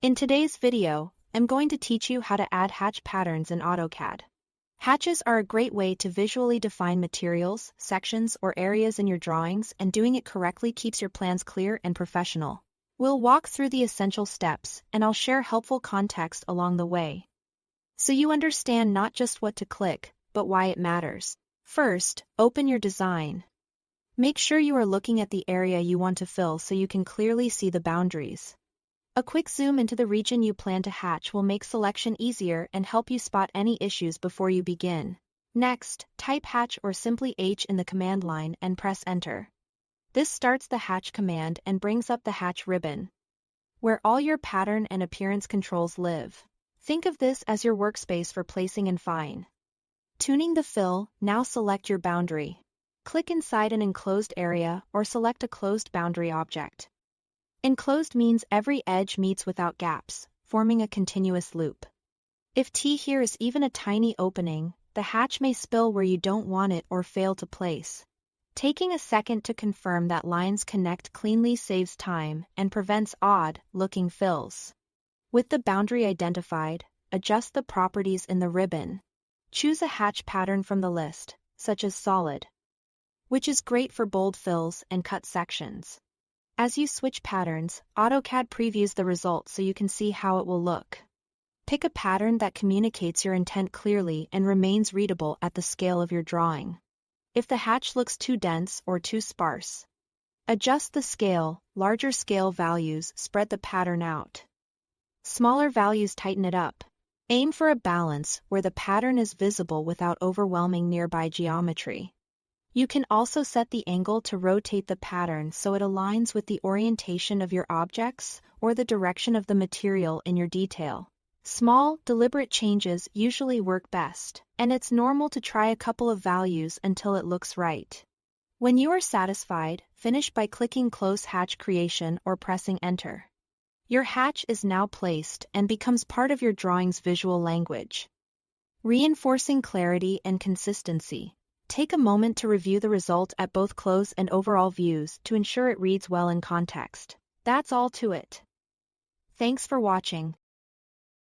In today's video, I'm going to teach you how to add hatch patterns in AutoCAD. Hatches are a great way to visually define materials, sections, or areas in your drawings, and doing it correctly keeps your plans clear and professional. We'll walk through the essential steps, and I'll share helpful context along the way, so you understand not just what to click, but why it matters. First, open your design. Make sure you are looking at the area you want to fill so you can clearly see the boundaries. A quick zoom into the region you plan to hatch will make selection easier and help you spot any issues before you begin. Next, type hatch or simply H in the command line and press enter. This starts the hatch command and brings up the hatch ribbon, where all your pattern and appearance controls live. Think of this as your workspace for placing and fine tuning the fill. Now select your boundary. Click inside an enclosed area or select a closed boundary object. Enclosed means every edge meets without gaps, forming a continuous loop. If T here is even a tiny opening, the hatch may spill where you don't want it or fail to place. Taking a second to confirm that lines connect cleanly saves time and prevents odd-looking fills. With the boundary identified, adjust the properties in the ribbon. Choose a hatch pattern from the list, such as solid, which is great for bold fills and cut sections. As you switch patterns, AutoCAD previews the result so you can see how it will look. Pick a pattern that communicates your intent clearly and remains readable at the scale of your drawing. If the hatch looks too dense or too sparse, adjust the scale. Larger scale values spread the pattern out. Smaller values tighten it up. Aim for a balance where the pattern is visible without overwhelming nearby geometry. You can also set the angle to rotate the pattern so it aligns with the orientation of your objects or the direction of the material in your detail. Small, deliberate changes usually work best, and it's normal to try a couple of values until it looks right. When you are satisfied, finish by clicking Close Hatch Creation or pressing Enter. Your hatch is now placed and becomes part of your drawing's visual language, reinforcing clarity and consistency. Take a moment to review the result at both close and overall views to ensure it reads well in context. That's all to it. Thanks for watching.